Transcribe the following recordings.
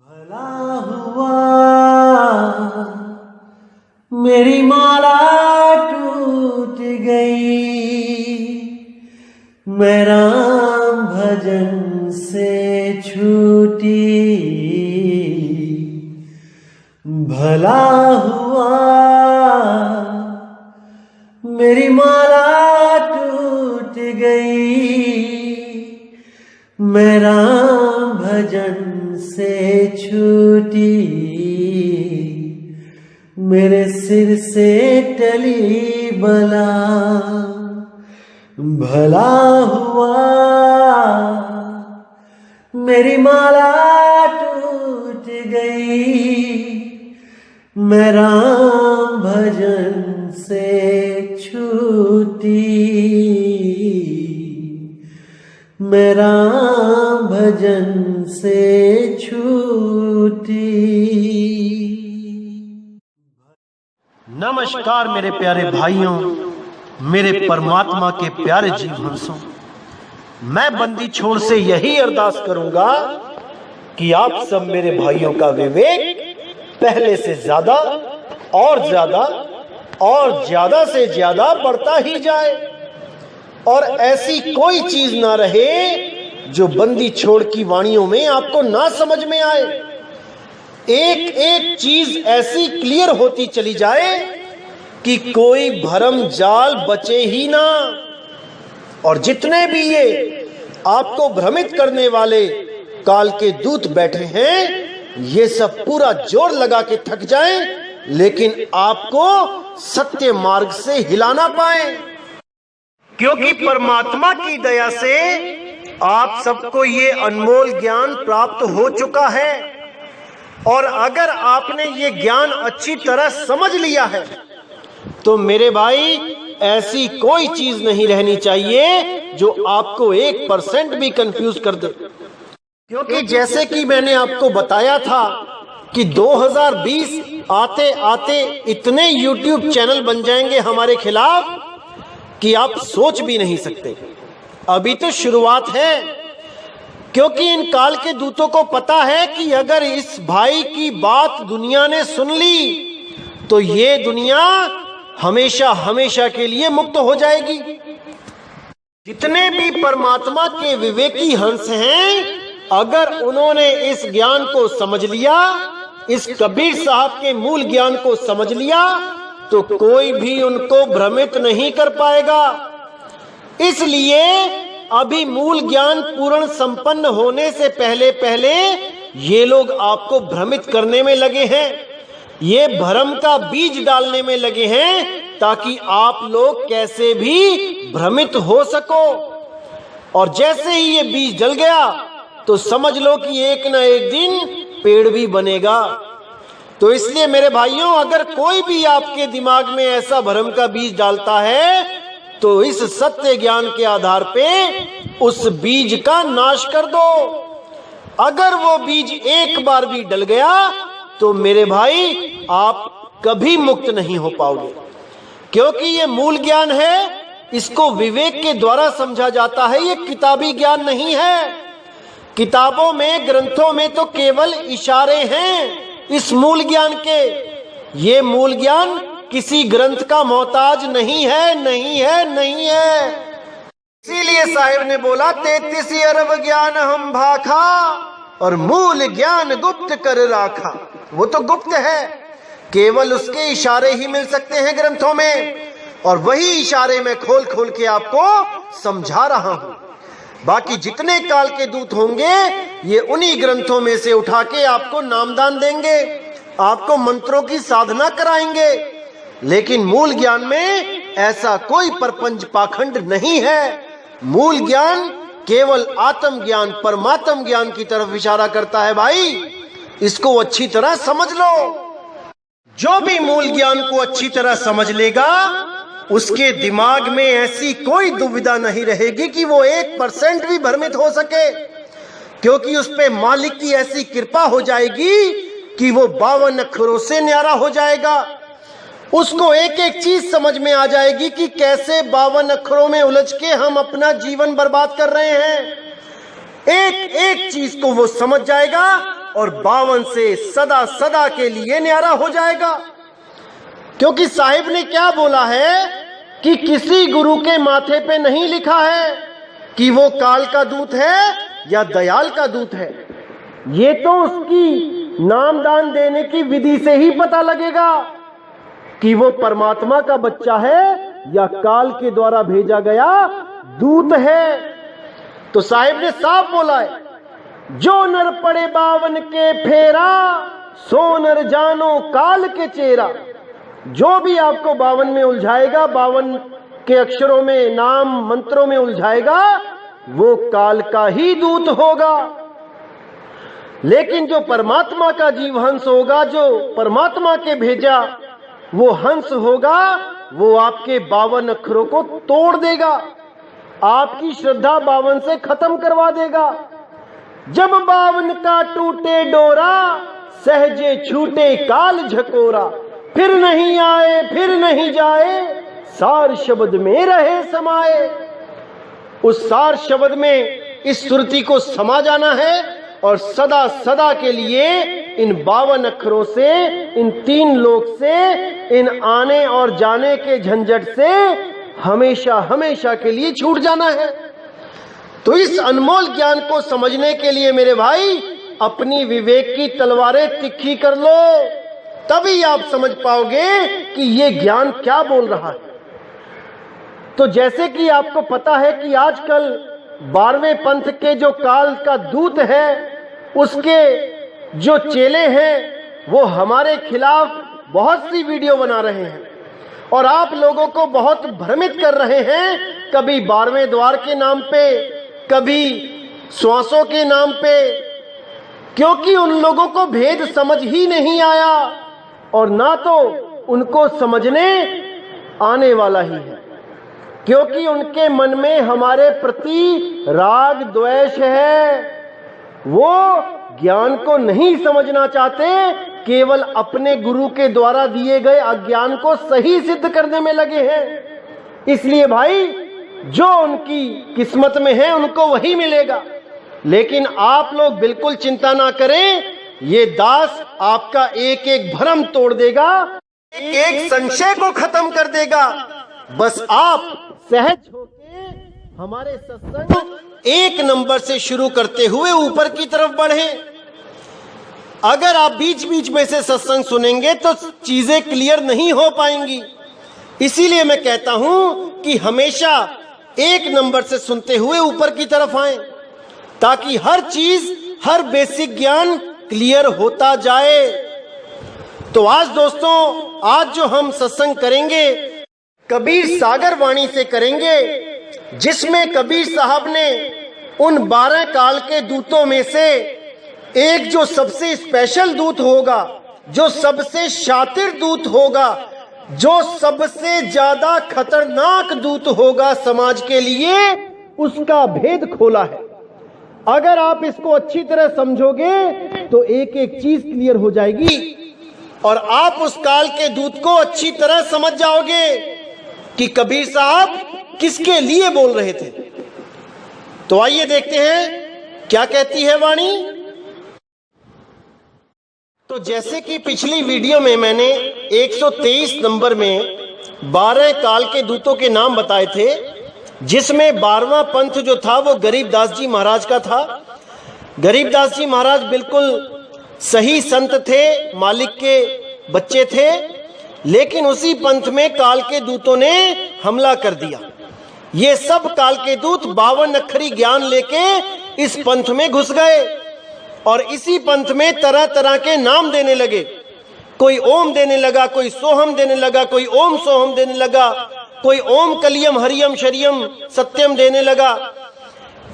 भला हुआ मेरी माला टूट गई, मैं राम भजन से छूटी। भला हुआ मेरी माला टूट गई, मैं राम भजन से छूटी। मेरे सिर से टली बला, भला हुआ मेरी माला टूट गई, मैं राम भजन से छूटी। मैं राम भजन से छूटी। नमस्कार मेरे प्यारे भाइयों, मेरे परमात्मा के प्यारे जीव हंसों। मैं बंदी छोड़ से यही अरदास करूंगा कि आप सब मेरे भाइयों का विवेक पहले से ज्यादा और ज्यादा और ज्यादा से ज्यादा बढ़ता ही जाए, और ऐसी कोई चीज ना रहे जो बंदी छोड़ की वाणियों में आपको ना समझ में आए। एक एक चीज ऐसी क्लियर होती चली जाए कि कोई भरम जाल बचे ही ना। और जितने भी ये आपको भ्रमित करने वाले काल के दूत बैठे हैं, ये सब पूरा जोर लगा के थक जाएं, लेकिन आपको सत्य मार्ग से हिला ना पाए। क्योंकि परमात्मा की दया से आप सबको ये अनमोल ज्ञान प्राप्त हो चुका है, और अगर आपने ये ज्ञान अच्छी तरह समझ लिया है तो मेरे भाई ऐसी कोई चीज नहीं रहनी चाहिए जो आपको 1% भी कंफ्यूज कर दे। क्योंकि जैसे कि मैंने आपको बताया था कि 2020 आते आते इतने YouTube चैनल बन जाएंगे हमारे खिलाफ कि आप सोच भी नहीं सकते। अभी तो शुरुआत है, क्योंकि इन काल के दूतों को पता है कि अगर इस भाई की बात दुनिया ने सुन ली तो ये दुनिया हमेशा हमेशा के लिए मुक्त हो जाएगी। जितने भी परमात्मा के विवेकी हंस हैं, अगर उन्होंने इस ज्ञान को समझ लिया, इस कबीर साहब के मूल ज्ञान को समझ लिया, तो कोई भी उनको भ्रमित नहीं कर पाएगा। इसलिए अभी मूल ज्ञान पूर्ण संपन्न होने से पहले पहले ये लोग आपको भ्रमित करने में लगे हैं, ये भ्रम का बीज डालने में लगे हैं, ताकि आप लोग कैसे भी भ्रमित हो सको। और जैसे ही ये बीज डल गया तो समझ लो कि एक ना एक दिन पेड़ भी बनेगा। तो इसलिए मेरे भाइयों, अगर कोई भी आपके दिमाग में ऐसा भ्रम का बीज डालता है तो इस सत्य ज्ञान के आधार पे उस बीज का नाश कर दो। अगर वो बीज एक बार भी डल गया तो मेरे भाई आप कभी मुक्त नहीं हो पाओगे। क्योंकि ये मूल ज्ञान है, इसको विवेक के द्वारा समझा जाता है, ये किताबी ज्ञान नहीं है। किताबों में, ग्रंथों में तो केवल इशारे हैं इस मूल ज्ञान के। ये मूल ज्ञान किसी ग्रंथ का मोहताज नहीं है, नहीं है, नहीं है। इसीलिए साहिब ने बोला 33 अरब ज्ञान हम भाखा और मूल ज्ञान गुप्त कर राखा। वो तो गुप्त है, केवल उसके इशारे ही मिल सकते हैं ग्रंथों में, और वही इशारे में खोल खोल के आपको समझा रहा हूं। बाकी जितने काल के दूत होंगे ये उन्हीं ग्रंथों में से उठा के आपको नामदान देंगे, आपको मंत्रों की साधना कराएंगे। लेकिन मूल ज्ञान में ऐसा कोई परपंच पाखंड नहीं है। मूल ज्ञान केवल आत्म ज्ञान, परमात्म ज्ञान की तरफ इशारा करता है। भाई इसको अच्छी तरह समझ लो। जो भी मूल ज्ञान को अच्छी तरह समझ लेगा, उसके दिमाग में ऐसी कोई दुविधा नहीं रहेगी कि वो 1% भी भ्रमित हो सके। क्योंकि उस पे मालिक की ऐसी कृपा हो जाएगी कि वो 52 अक्षरों से न्यारा हो जाएगा। उसको एक एक चीज समझ में आ जाएगी कि कैसे 52 अक्षरों में उलझ के हम अपना जीवन बर्बाद कर रहे हैं। एक एक चीज को वो समझ जाएगा और 52 से सदा सदा के लिए न्यारा हो जाएगा। क्योंकि साहिब ने क्या बोला है कि किसी गुरु के माथे पे नहीं लिखा है कि वो काल का दूत है या दयाल का दूत है। ये तो उसकी नामदान देने की विधि से ही पता लगेगा कि वो परमात्मा का बच्चा है या काल के द्वारा भेजा गया दूत है। तो साहिब ने साफ बोला है, जो नर पड़े 52 के फेरा, सो नर जानो काल के चेहरा। जो भी आपको 52 में उलझाएगा, 52 के अक्षरों में, नाम मंत्रों में उलझाएगा, वो काल का ही दूत होगा। लेकिन जो परमात्मा का जीव हंस होगा, जो परमात्मा के भेजा वो हंस होगा, वो आपके 52 अक्षरों को तोड़ देगा, आपकी श्रद्धा 52 से खत्म करवा देगा। जब 52 का टूटे डोरा, सहजे छूटे काल झकोरा। फिर नहीं आए फिर नहीं जाए, सार शब्द में रहे समाये। उस सार शब्द में इस सुरती को समा जाना है और सदा सदा के लिए इन 52 अक्षरों से, इन 3 लोक से, इन आने और जाने के झंझट से हमेशा हमेशा के लिए छूट जाना है। तो इस अनमोल ज्ञान को समझने के लिए मेरे भाई अपनी विवेक की तलवारें तिखी कर लो, तभी आप समझ पाओगे कि ये ज्ञान क्या बोल रहा है। तो जैसे कि आपको पता है कि आजकल 12वें पंथ के जो काल का दूत है, उसके जो चेले हैं, वो हमारे खिलाफ बहुत सी वीडियो बना रहे हैं और आप लोगों को बहुत भ्रमित कर रहे हैं। कभी 12वें द्वार के नाम पे, कभी श्वासों के नाम पे, क्योंकि उन लोगों को भेद समझ ही नहीं आया और ना तो उनको समझने आने वाला ही है, क्योंकि उनके मन में हमारे प्रति राग द्वेष है। वो ज्ञान को नहीं समझना चाहते, केवल अपने गुरु के द्वारा दिए गए अज्ञान को सही सिद्ध करने में लगे हैं। इसलिए भाई, जो उनकी किस्मत में है उनको वही मिलेगा। लेकिन आप लोग बिल्कुल चिंता ना करें, ये दास आपका एक एक भ्रम तोड़ देगा, एक संशय को खत्म कर देगा। बस आप सहज होके हमारे सत्संग 1 नंबर से शुरू करते हुए ऊपर की तरफ बढ़ें। अगर आप बीच बीच में से सत्संग सुनेंगे तो चीजें क्लियर नहीं हो पाएंगी। इसीलिए मैं कहता हूं कि हमेशा 1 नंबर से सुनते हुए ऊपर की तरफ आएं, ताकि हर चीज, हर बेसिक ज्ञान क्लियर होता जाए। तो आज दोस्तों, आज जो हम सत्संग करेंगे कबीर सागर वाणी से करेंगे, जिसमें कबीर साहब ने उन 12 काल के दूतों में से एक जो सबसे स्पेशल दूत होगा, जो सबसे शातिर दूत होगा, जो सबसे ज्यादा खतरनाक दूत होगा समाज के लिए, उसका भेद खोला है। अगर आप इसको अच्छी तरह समझोगे तो एक एक चीज क्लियर हो जाएगी और आप उस काल के दूत को अच्छी तरह समझ जाओगे कि कबीर साहब किसके लिए बोल रहे थे। तो आइए देखते हैं क्या कहती है वाणी। तो जैसे कि पिछली वीडियो में मैंने 123 नंबर में 12 काल के दूतों के नाम बताए थे, जिसमें 12वां पंथ जो था वो गरीबदास जी महाराज का था। गरीबदास जी महाराज बिल्कुल सही संत थे, मालिक के बच्चे थे, लेकिन उसी पंथ में काल के दूतों ने हमला कर दिया। ये सब काल के दूत 52 अक्षरी ज्ञान लेके इस पंथ में घुस गए और इसी पंथ में तरह तरह के नाम देने लगे। कोई ओम देने लगा, कोई सोहम देने लगा, कोई ओम सोहम देने लगा, कोई ओम कलियम हरियम शरियम सत्यम देने लगा।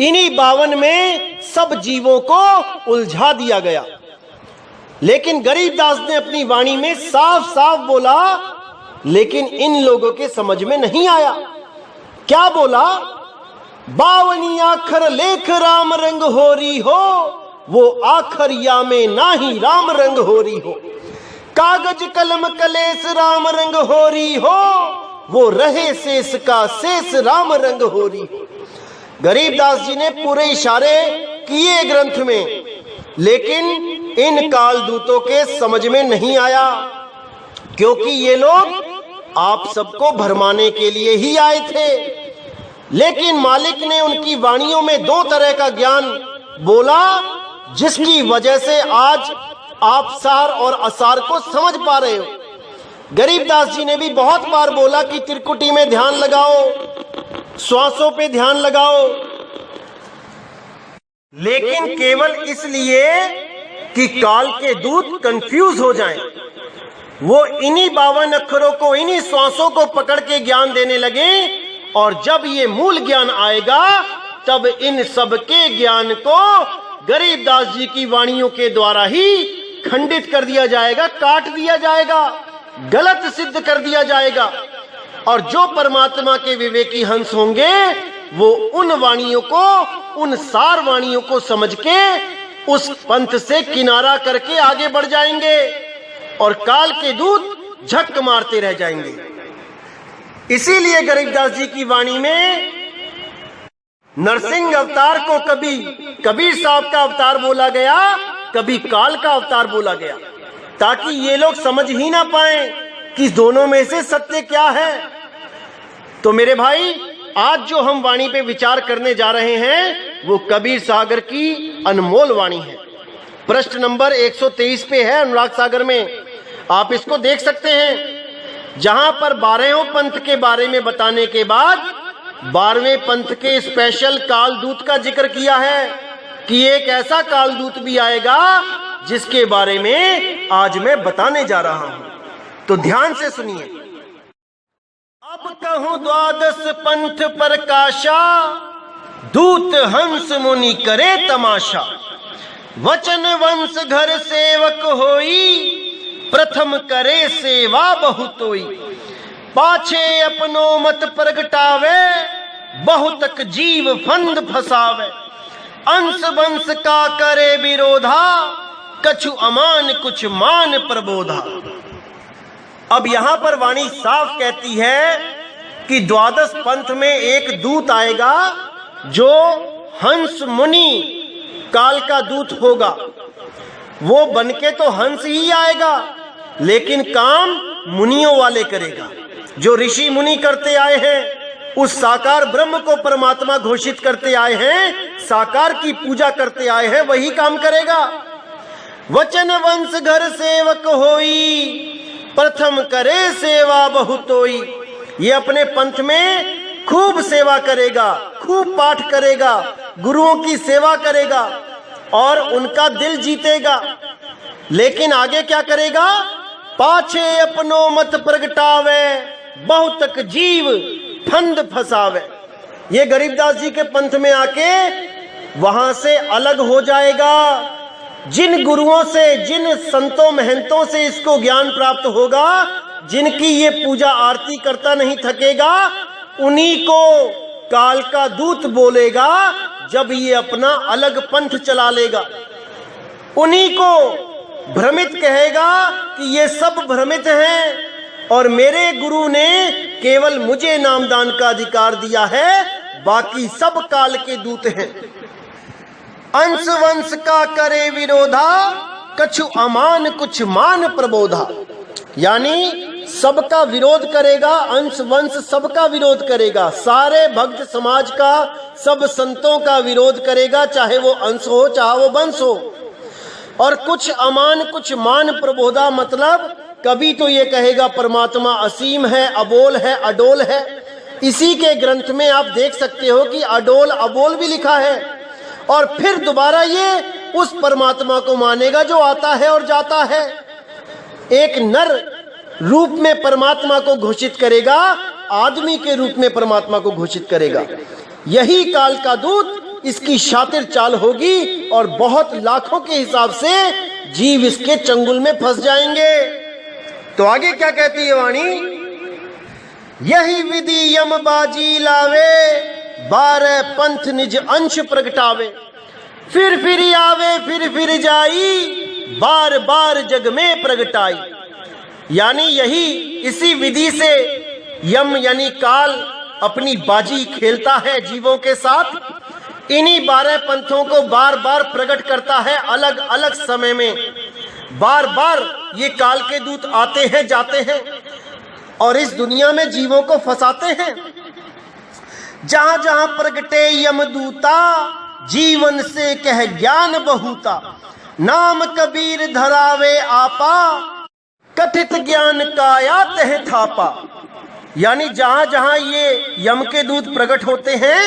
इन्हीं 52 में सब जीवों को उलझा दिया गया। लेकिन गरीबदास ने अपनी वाणी में साफ साफ बोला, लेकिन इन लोगों के समझ में नहीं आया। क्या बोला? 52 आखर लेख राम रंग होरी हो, वो आखर या में नाही राम रंग होरी हो। कागज कलम कलेस राम रंग होरी हो, वो रहे शेष का शेष राम रंग होरी हो। गरीबदास जी ने पूरे इशारे किए ग्रंथ में, लेकिन इन कालदूतों के समझ में नहीं आया, क्योंकि ये लोग आप सबको भरमाने के लिए ही आए थे। लेकिन मालिक ने उनकी वाणियों में दो तरह का ज्ञान बोला, जिसकी वजह से आज आप सार और असार को समझ पा रहे हो। गरीबदास जी ने भी बहुत बार बोला कि त्रिकुटी में ध्यान लगाओ, श्वासों पे ध्यान लगाओ, लेकिन केवल इसलिए कि काल के दूत कंफ्यूज हो जाएं। वो इन्हीं 52 अक्षरों को, इन्हीं श्वासों को पकड़ के ज्ञान देने लगे, और जब ये मूल ज्ञान आएगा तब इन सब के ज्ञान को गरीबदास जी की वाणियों के द्वारा ही खंडित कर दिया जाएगा, काट दिया जाएगा, गलत सिद्ध कर दिया जाएगा। और जो परमात्मा के विवेकी हंस होंगे वो उन वाणियों को, उन सार वाणियों को समझ के उस पंथ से किनारा करके आगे बढ़ जाएंगे, और काल के दूत झक मारते रह जाएंगे। इसीलिए गरीबदास जी की वाणी में नरसिंह अवतार को कभी कबीर साहब का अवतार बोला गया, कभी काल का अवतार बोला गया, ताकि ये लोग समझ ही ना पाए कि दोनों में से सत्य क्या है। तो मेरे भाई, आज जो हम वाणी पे विचार करने जा रहे हैं वो कबीर सागर की अनमोल वाणी है। पृष्ठ नंबर 123 पे है अनुराग सागर में, आप इसको देख सकते हैं, जहां पर 12वें पंथ के बारे में बताने के बाद 12वें पंथ के स्पेशल कालदूत का जिक्र किया है कि एक ऐसा कालदूत भी आएगा जिसके बारे में आज मैं बताने जा रहा हूं। तो ध्यान से सुनिए। अब कहूं द्वादश पंथ प्रकाशा, दूत हंस मुनि करे तमाशा। वचन वंश घर सेवक होई, प्रथम करे सेवा बहुतोई। पाछे अपनो मत प्रगटावे, बहुतक जीव फंद फसावे। अंश वंश का करे विरोधा, कछु अमान कुछ मान प्रबोधा। अब यहां पर वाणी साफ कहती है कि द्वादश पंथ में एक दूत आएगा जो हंस मुनि काल का दूत होगा। वो बनके तो हंस ही आएगा, लेकिन काम मुनियों वाले करेगा। जो ऋषि मुनि करते आए हैं, उस साकार ब्रह्म को परमात्मा घोषित करते आए हैं, साकार की पूजा करते आए हैं, वही काम करेगा। वचन वंश घर सेवक होई, प्रथम करे सेवा बहुतोई। ये अपने पंथ में खूब सेवा करेगा, खूब पाठ करेगा, गुरुओं की सेवा करेगा और उनका दिल जीतेगा। लेकिन आगे क्या करेगा? पाछे अपनो मत प्रगटावे, बहुतक जीव फंद फसावे। ये गरीबदास जी के पंथ में आके वहां से अलग हो जाएगा। जिन गुरुओं से, जिन संतों महंतों से इसको ज्ञान प्राप्त होगा, जिनकी ये पूजा आरती करता नहीं थकेगा, उन्हीं को काल का दूत बोलेगा जब ये अपना अलग पंथ चला लेगा। उन्हीं को भ्रमित कहेगा कि ये सब भ्रमित हैं और मेरे गुरु ने केवल मुझे नामदान का अधिकार दिया है, बाकी सब काल के दूत हैं। अंश वंश का करे विरोधा, कछु अमान कुछ मान प्रबोधा। यानी सबका विरोध करेगा, अंश वंश सबका विरोध करेगा, सारे भक्त समाज का, सब संतों का विरोध करेगा, चाहे वो अंश हो चाहे वो वंश हो। और कुछ अमान कुछ मान प्रबोधा, मतलब कभी तो ये कहेगा परमात्मा असीम है, अबोल है, अडोल है। इसी के ग्रंथ में आप देख सकते हो कि अडोल अबोल भी लिखा है। और फिर दोबारा ये उस परमात्मा को मानेगा जो आता है और जाता है। एक नर रूप में परमात्मा को घोषित करेगा, आदमी के रूप में परमात्मा को घोषित करेगा। यही काल का दूत इसकी शातिर चाल होगी और बहुत लाखों के हिसाब से जीव इसके चंगुल में फंस जाएंगे। तो आगे क्या कहती है वाणी? यही विधि यम बाजी लावे, 12 पंथ निज अंश प्रगटावे। फिर आवे फिर जाई, बार बार जग में प्रगटाई। यानी यही, इसी विधि से यम यानी काल अपनी बाजी खेलता है जीवों के साथ। इन्हीं 12 पंथों को बार बार प्रकट करता है अलग अलग समय में। बार बार ये काल के दूत आते हैं जाते हैं और इस दुनिया में जीवों को फंसाते हैं। जहां जहां प्रगटे यमदूता, जीवन से कह ज्ञान बहुता, नाम कबीर धरावे आपा, कथित ज्ञान काया तह थापा। यानी जहां जहां ये यम के दूत प्रकट होते हैं,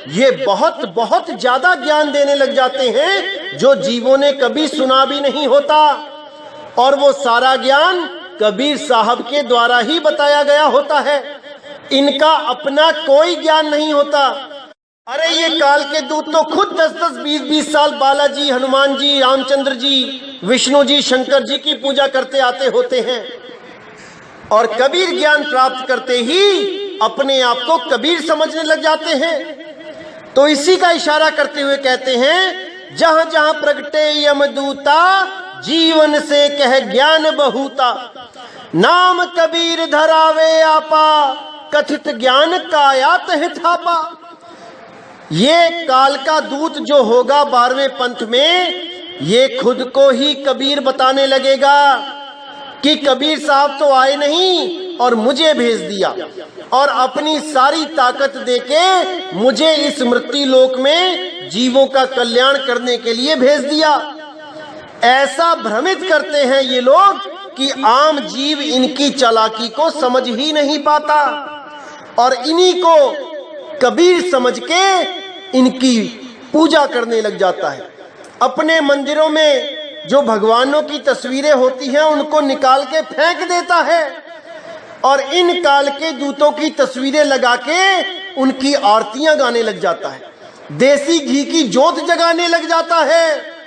ये बहुत बहुत ज्यादा ज्ञान देने लग जाते हैं जो जीवों ने कभी सुना भी नहीं होता, और वो सारा ज्ञान कबीर साहब के द्वारा ही बताया गया होता है। इनका अपना कोई ज्ञान नहीं होता। अरे ये काल के दूत तो खुद 10-10, 20-20 साल बालाजी, हनुमान जी, रामचंद्र जी, विष्णु जी, शंकर जी की पूजा करते आते होते हैं, और कबीर ज्ञान प्राप्त करते ही अपने आप को कबीर समझने लग जाते हैं। तो इसी का इशारा करते हुए कहते हैं, जहां जहां प्रगटे यमदूता, जीवन से कह ज्ञान बहुता, नाम कबीर धरावे आपा, कथित ज्ञान काया तह थापा। ये काल का दूत जो होगा 12वें पंथ में, ये खुद को ही कबीर बताने लगेगा कि कबीर साहब तो आए नहीं और मुझे भेज दिया, और अपनी सारी ताकत देके मुझे इस मृत्यु लोक में जीवों का कल्याण करने के लिए भेज दिया। ऐसा भ्रमित करते हैं ये लोग कि आम जीव इनकी चालाकी को समझ ही नहीं पाता, और इन्हीं को कबीर समझ के इनकी पूजा करने लग जाता है। अपने मंदिरों में जो भगवानों की तस्वीरें होती हैं उनको निकाल के फेंक देता है, और इन काल के दूतों की तस्वीरें लगा के उनकी आरतियां गाने लग जाता है, देसी घी की जोत जगाने लग जाता है।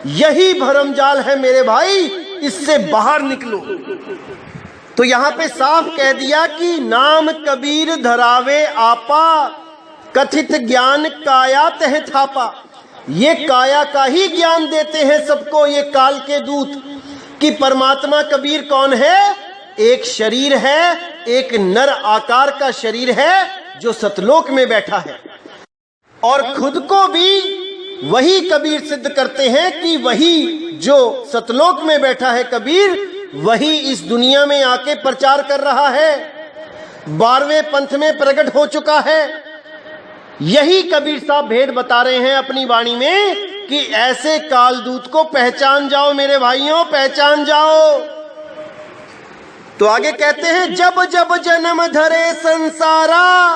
यही भरमजाल है मेरे भाई, इससे बाहर निकलो। तो यहाँ पे साफ कह दिया कि नाम कबीर धरावे आपा, कथित ज्ञान काया तह थापा। ये काया का ही ज्ञान देते हैं सबको ये काल के दूत, कि परमात्मा कबीर कौन है? एक शरीर है, एक नर आकार का शरीर है जो सतलोक में बैठा है, और खुद को भी वही कबीर सिद्ध करते हैं कि वही जो सतलोक में बैठा है कबीर, वही इस दुनिया में आके प्रचार कर रहा है, 12वें पंथ में प्रकट हो चुका है। यही कबीर साहब भेद बता रहे हैं अपनी वाणी में कि ऐसे कालदूत को पहचान जाओ मेरे भाइयों, पहचान जाओ। तो आगे कहते हैं, जब जब जन्म धरे संसारा,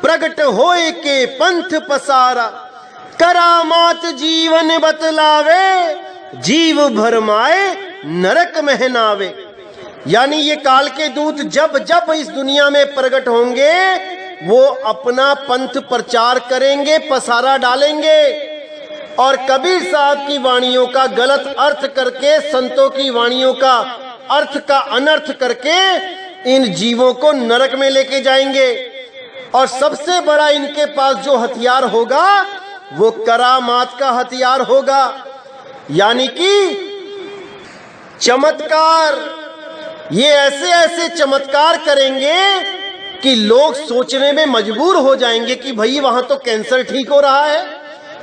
प्रगट होए के पंथ पसारा, करामात जीवन बतलावे, जीव भरमाए नरक महनावे। यानी ये काल के दूत जब जब इस दुनिया में प्रकट होंगे, वो अपना पंथ प्रचार करेंगे, पसारा डालेंगे, और कबीर साहब की वाणियों का गलत अर्थ करके, संतों की वाणियों का अर्थ का अनर्थ करके इन जीवों को नरक में लेके जाएंगे। और सबसे बड़ा इनके पास जो हथियार होगा वो करामात का हथियार होगा, यानी कि चमत्कार। ये ऐसे ऐसे चमत्कार करेंगे कि लोग सोचने में मजबूर हो जाएंगे कि भाई वहां तो कैंसर ठीक हो रहा है,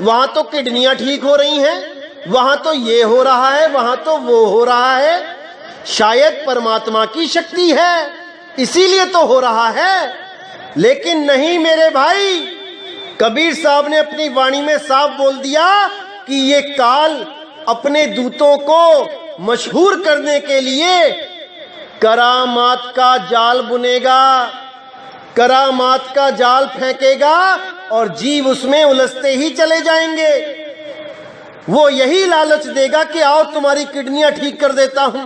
वहां तो किडनियां ठीक हो रही हैं, वहां तो ये हो रहा है, वहां तो वो हो रहा है। शायद परमात्मा की शक्ति है इसीलिए तो हो रहा है। लेकिन नहीं मेरे भाई, कबीर साहब ने अपनी वाणी में साफ बोल दिया कि ये काल अपने दूतों को मशहूर करने के लिए करामात का जाल बुनेगा, करामात का जाल फेंकेगा, और जीव उसमें उलझते ही चले जाएंगे। वो यही लालच देगा कि आओ तुम्हारी किडनियां ठीक कर देता हूं,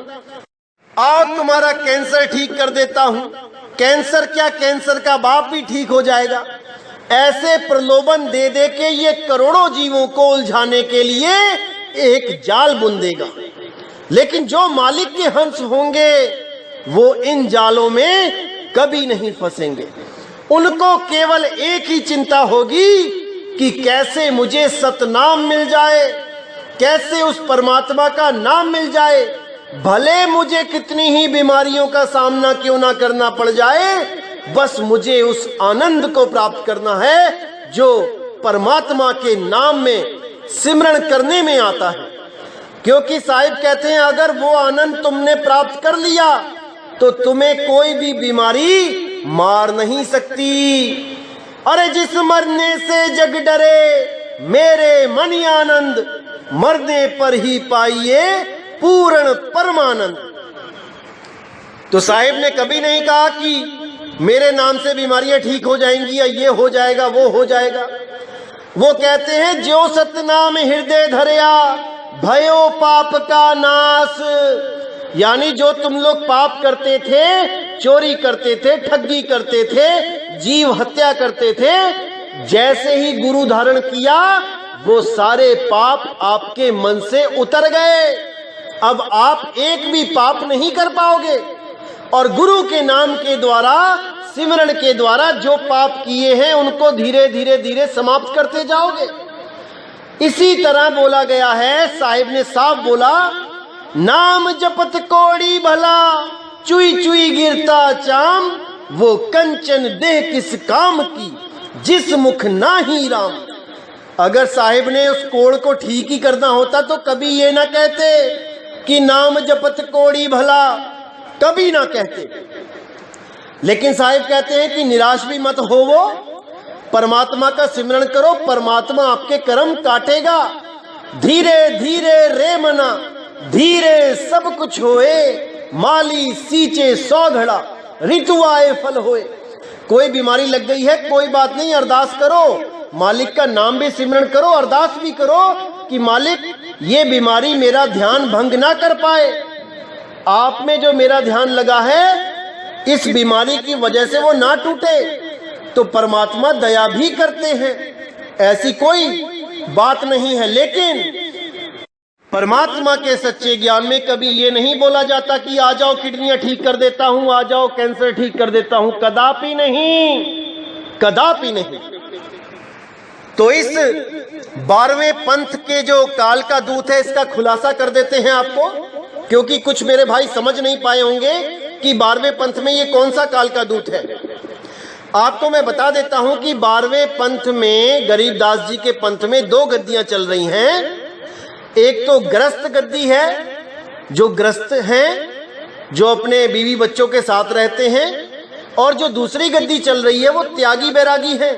आओ तुम्हारा कैंसर ठीक कर देता हूं। कैंसर क्या, कैंसर का बाप भी ठीक हो जाएगा। ऐसे प्रलोभन दे दे के ये करोड़ों जीवों को उलझाने के लिए एक जाल बुन देगा। लेकिन जो मालिक के हंस होंगे वो इन जालों में कभी नहीं फंसेंगे। उनको केवल एक ही चिंता होगी कि कैसे मुझे सतनाम मिल जाए, कैसे उस परमात्मा का नाम मिल जाए। भले मुझे कितनी ही बीमारियों का सामना क्यों ना करना पड़ जाए, बस मुझे उस आनंद को प्राप्त करना है जो परमात्मा के नाम में सिमरण करने में आता है। क्योंकि साहिब कहते हैं अगर वो आनंद तुमने प्राप्त कर लिया तो तुम्हें कोई भी बीमारी मार नहीं सकती। अरे जिस मरने से जग डरे मेरे मन आनंद, मरने पर ही पाइए पूर्ण परमानंद। तो साहिब ने कभी नहीं कहा कि मेरे नाम से बीमारियां ठीक हो जाएंगी या ये हो जाएगा वो हो जाएगा। वो कहते हैं जो सतनाम हृदय धरया भयो पाप का नाश। यानी जो तुम लोग पाप करते थे, चोरी करते थे, ठगी करते थे, जीव हत्या करते थे, जैसे ही गुरु धारण किया वो सारे पाप आपके मन से उतर गए। अब आप एक भी पाप नहीं कर पाओगे और गुरु के नाम के द्वारा, सिमरण के द्वारा जो पाप किए हैं उनको धीरे धीरे धीरे समाप्त करते जाओगे। इसी तरह बोला गया है, साहिब ने साफ बोला, नाम जपत कोड़ी भला चुई चुई गिरता चाम, वो कंचन देह किस काम की जिस मुख ना ही राम। अगर साहिब ने उस कोड़ को ठीक ही करना होता तो कभी ये ना कहते कि नाम जपत कोड़ी भला, कभी ना कहते। लेकिन साहिब कहते हैं कि निराश भी मत होवो, परमात्मा का सिमरण करो, परमात्मा आपके कर्म काटेगा। धीरे धीरे रे मना धीरे सब कुछ होए, माली सींचे 100 घड़ा ऋतु आए फल होए। कोई बीमारी लग गई है, कोई बात नहीं, अरदास करो, मालिक का नाम भी सिमरण करो, अरदास भी करो कि मालिक ये बीमारी मेरा ध्यान भंग ना कर पाए। आप में जो मेरा ध्यान लगा है इस बीमारी की वजह से वो ना टूटे। तो परमात्मा दया भी करते हैं, ऐसी कोई बात नहीं है। लेकिन परमात्मा के सच्चे ज्ञान में कभी ये नहीं बोला जाता कि आ जाओ किडनियां ठीक कर देता हूं, आ जाओ कैंसर ठीक कर देता हूं, कदापि नहीं, कदापि नहीं। तो इस 12वें पंथ के जो काल का दूत है इसका खुलासा कर देते हैं आपको, क्योंकि कुछ मेरे भाई समझ नहीं पाए होंगे कि 12वें पंथ में ये कौन सा काल का दूत है। आपको मैं बता देता हूं कि 12वें पंथ में, गरीबदास जी के पंथ में 2 गद्दियां चल रही हैं। एक तो ग्रस्त गद्दी है, जो ग्रस्त हैं, जो अपने बीवी बच्चों के साथ रहते हैं, और जो दूसरी गद्दी चल रही है वो त्यागी बैरागी है,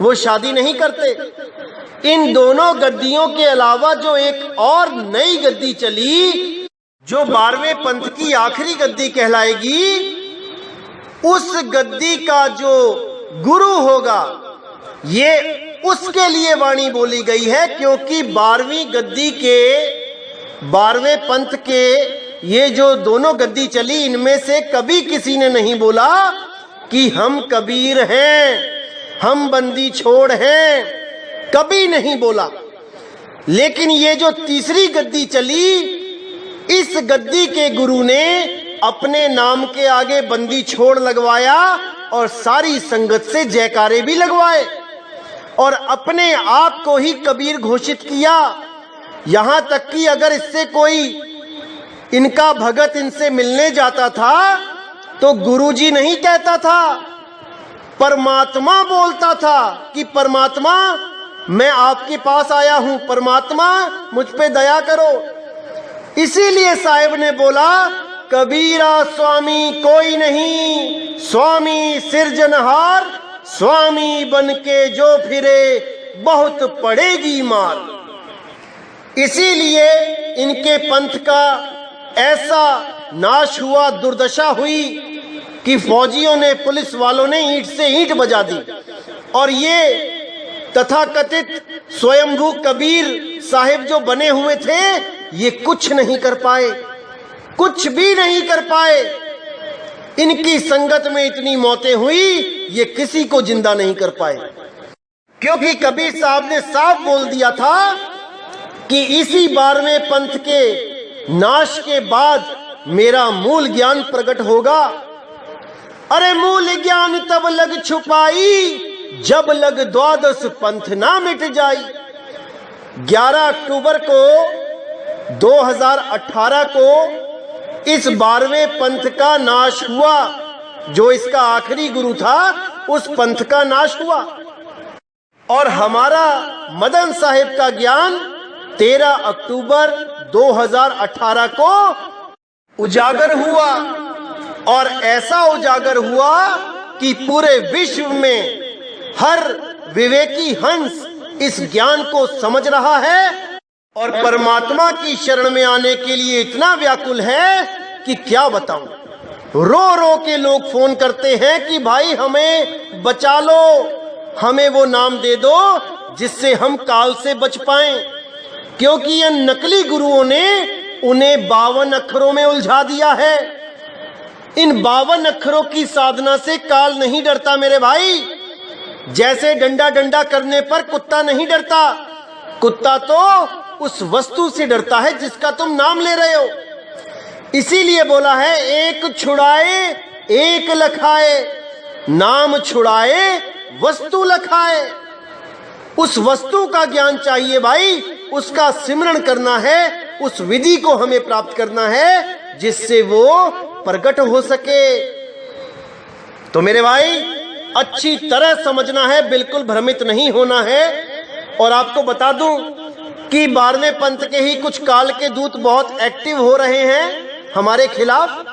वो शादी नहीं करते। इन दोनों गद्दियों के अलावा जो एक और नई गद्दी चली, जो 12वें पंथ की आखिरी गद्दी कहलाएगी, उस गद्दी का जो गुरु होगा ये उसके लिए वाणी बोली गई है। क्योंकि 12वीं गद्दी के, 12वें पंथ के ये जो दोनों गद्दी चली, इनमें से कभी किसी ने नहीं बोला कि हम कबीर हैं, हम बंदी छोड़ हैं, कभी नहीं बोला। लेकिन ये जो तीसरी गद्दी चली, इस गद्दी के गुरु ने अपने नाम के आगे बंदी छोड़ लगवाया और सारी संगत से जयकारे भी लगवाए और अपने आप को ही कबीर घोषित किया। यहां तक कि अगर इससे कोई, इनका भगत इनसे मिलने जाता था तो गुरुजी नहीं कहता था, परमात्मा बोलता था कि परमात्मा मैं आपके पास आया हूं, परमात्मा मुझ पे दया करो। इसीलिए साहिब ने बोला, कबीरा स्वामी कोई नहीं, स्वामी सिरजनहार, स्वामी बनके जो फिरे बहुत पड़ेगी मार। इसीलिए इनके पंथ का ऐसा नाश हुआ, दुर्दशा हुई कि फौजियों ने, पुलिस वालों ने ईंट से ईंट बजा दी और ये तथाकथित स्वयंभू कबीर साहिब जो बने हुए थे ये कुछ नहीं कर पाए, कुछ भी नहीं कर पाए। इनकी संगत में इतनी मौतें हुई, ये किसी को जिंदा नहीं कर पाए। क्योंकि कबीर साहब ने साफ बोल दिया था कि इसी 12वें पंथ के नाश के बाद मेरा मूल ज्ञान प्रकट होगा। अरे मूल ज्ञान तब लग छुपाई जब लग 12 पंथ ना मिट जाई। 11 अक्टूबर को 2018 को इस 12वें पंथ का नाश हुआ। जो इसका आखिरी गुरु था उस पंथ का नाश हुआ। और हमारा मदन साहिब का ज्ञान 13 अक्टूबर 2018 को उजागर हुआ, और ऐसा उजागर हुआ कि पूरे विश्व में हर विवेकी हंस इस ज्ञान को समझ रहा है और परमात्मा की शरण में आने के लिए इतना व्याकुल है कि क्या बताऊं। रो रो के लोग फोन करते हैं कि भाई हमें बचा लो, हमें वो नाम दे दो जिससे हम काल से बच पाएं, क्योंकि ये नकली गुरुओं ने उन्हें 52 अक्षरों में उलझा दिया है। इन 52 अक्षरों की साधना से काल नहीं डरता मेरे भाई। जैसे डंडा डंडा करने पर कुत्ता नहीं डरता, कुत्ता तो उस वस्तु से डरता है जिसका तुम नाम ले रहे हो। इसीलिए बोला है, एक छुड़ाए एक लखाए, नाम छुड़ाए वस्तु लखाए। उस वस्तु का ज्ञान चाहिए भाई, उसका सिमरण करना है, उस विधि को हमें प्राप्त करना है जिससे वो प्रकट हो सके। तो मेरे भाई अच्छी तरह समझना है, बिल्कुल भ्रमित नहीं होना है। और आपको बता दूं कि 12वें पंथ के ही कुछ काल के दूत बहुत एक्टिव हो रहे हैं हमारे खिलाफ,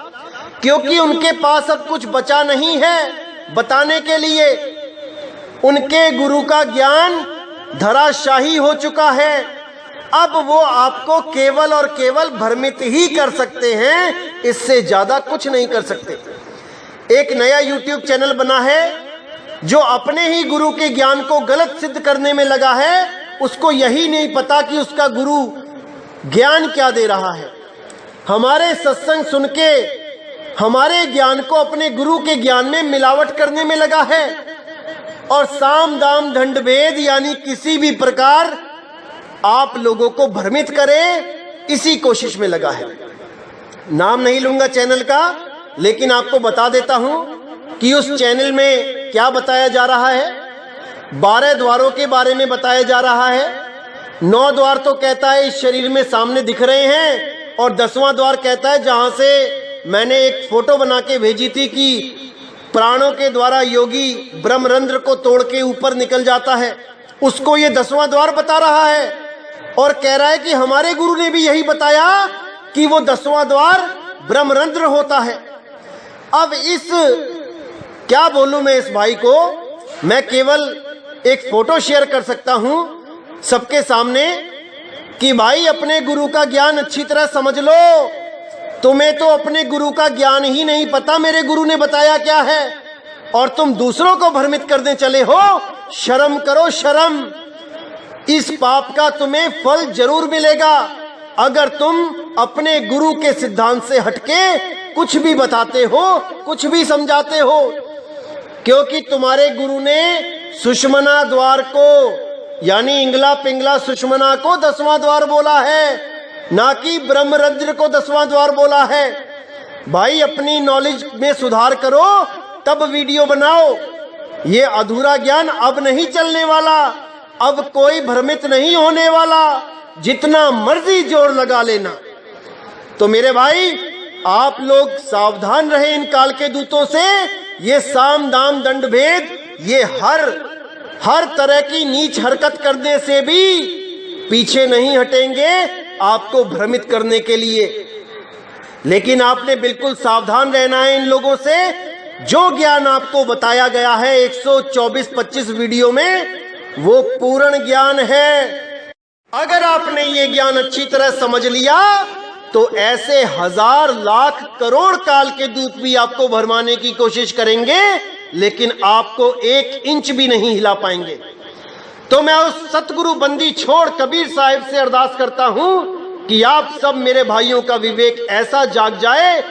क्योंकि उनके पास अब कुछ बचा नहीं है बताने के लिए। उनके गुरु का ज्ञान धराशाही हो चुका है। अब वो आपको केवल और केवल भ्रमित ही कर सकते हैं, इससे ज्यादा कुछ नहीं कर सकते। एक नया YouTube चैनल बना है जो अपने ही गुरु के ज्ञान को गलत सिद्ध करने में लगा है। उसको यही नहीं पता कि उसका गुरु ज्ञान क्या दे रहा है। हमारे सत्संग सुन के हमारे ज्ञान को अपने गुरु के ज्ञान में मिलावट करने में लगा है, और साम दाम दंड भेद यानी किसी भी प्रकार आप लोगों को भ्रमित करे, इसी कोशिश में लगा है। नाम नहीं लूंगा चैनल का, लेकिन आपको बता देता हूं कि उस चैनल में क्या बताया जा रहा है। 12 द्वारों के बारे में बताया जा रहा है। 9 द्वार तो कहता है इस शरीर में सामने दिख रहे हैं, और 10वां द्वार कहता है जहां से मैंने एक फोटो बना के भेजी थी कि प्राणों के द्वारा योगी ब्रह्मरंध्र को तोड़ के ऊपर निकल जाता है, उसको ये 10वां द्वार बता रहा है। और कह रहा है कि हमारे गुरु ने भी यही बताया कि वो 10वां द्वार ब्रह्मरंध्र होता है। अब इस क्या बोलूं मैं इस भाई को, मैं केवल एक फोटो शेयर कर सकता हूं सबके सामने कि भाई अपने गुरु का ज्ञान अच्छी तरह समझ लो। तुम्हें तो अपने गुरु का ज्ञान ही नहीं पता मेरे गुरु ने बताया क्या है, और तुम दूसरों को भ्रमित करने चले हो। शर्म करो शर्म। इस पाप का तुम्हें फल जरूर मिलेगा अगर तुम अपने गुरु के सिद्धांत से हटके कुछ भी बताते हो, कुछ भी समझाते हो। क्योंकि तुम्हारे गुरु ने सुषमना द्वार को यानी इंगला पिंगला सुषमना को 10वां द्वार बोला है, ना कि ब्रह्मरंध्र को 10वां द्वार बोला है। भाई अपनी नॉलेज में सुधार करो, तब वीडियो बनाओ। ये अधूरा ज्ञान अब नहीं चलने वाला, अब कोई भ्रमित नहीं होने वाला, जितना मर्जी जोर लगा लेना। तो मेरे भाई आप लोग सावधान रहे इन काल के दूतों से। ये साम दाम दंड भेद, ये हर तरह की नीच हरकत करने से भी पीछे नहीं हटेंगे आपको भ्रमित करने के लिए। लेकिन आपने बिल्कुल सावधान रहना है इन लोगों से। जो ज्ञान आपको बताया गया है 124-25 वीडियो में, वो पूर्ण ज्ञान है। अगर आपने ये ज्ञान अच्छी तरह समझ लिया तो ऐसे 1000 लाख करोड़ काल के दूत भी आपको भरमाने की कोशिश करेंगे, लेकिन आपको 1 इंच भी नहीं हिला पाएंगे। तो मैं उस सतगुरु बंदी छोड़ कबीर साहिब से अरदास करता हूं कि आप सब मेरे भाइयों का विवेक ऐसा जाग जाए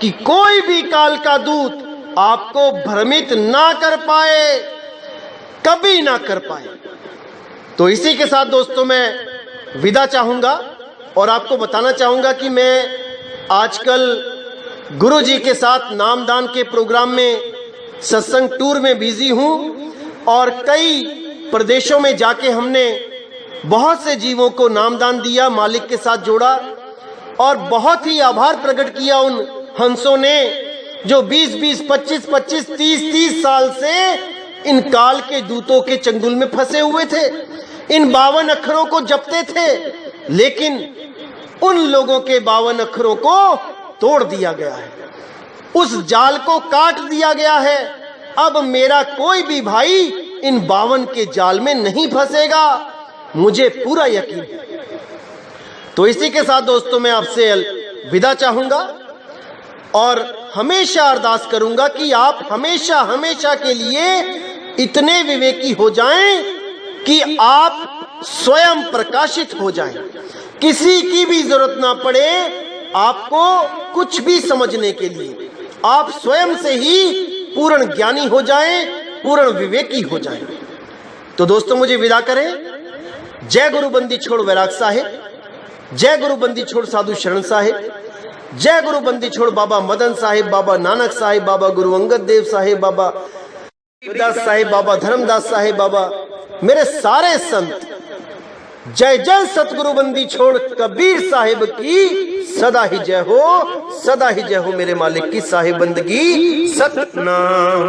कि कोई भी काल का दूत आपको भ्रमित ना कर पाए, कभी ना कर पाए। तो इसी के साथ दोस्तों मैं विदा चाहूंगा और आपको बताना चाहूंगा कि मैं आजकल गुरु जी के साथ नामदान के प्रोग्राम में सत्संग टूर में बिजी हूं, और कई प्रदेशों में जाके हमने बहुत से जीवों को नामदान दिया, मालिक के साथ जोड़ा, और बहुत ही आभार प्रकट किया उन हंसों ने जो 20-20, 25-25, 30-30 साल से इन काल के दूतों के चंगुल में फंसे हुए थे, इन 52 अक्षरों को जपते थे, लेकिन उन लोगों के 52 अक्षरों को तोड़ दिया गया है, उस जाल को काट दिया गया है। अब मेरा कोई भी भाई इन 52 के जाल में नहीं फंसेगा, मुझे पूरा यकीन है। तो इसी के साथ दोस्तों मैं आपसे विदा चाहूंगा और हमेशा अरदास करूंगा कि आप हमेशा हमेशा के लिए इतने विवेकी हो जाएं कि आप स्वयं प्रकाशित हो जाएं, किसी की भी जरूरत ना पड़े आपको कुछ भी समझने के लिए, आप स्वयं से ही पूर्ण ज्ञानी हो जाएं, पूर्ण विवेकी हो जाएं। तो दोस्तों मुझे विदा करें। जय गुरु बंदी छोड़ वैराग साहिब, जय गुरु बंदी छोड़ साधु शरण साहिब, जय गुरु बंदी छोड़ बाबा मदन साहिब, बाबा नानक साहिब, बाबा गुरु अंगद देव साहिब, बाबा दास साहिब, बाबा धर्मदास साहिब, बाबा मेरे सारे संत। जय जय सतगुरु बंदी छोड़ कबीर साहिब की सदा ही जय हो, सदा ही जय हो मेरे मालिक की साहिब बंदगी सतनाम।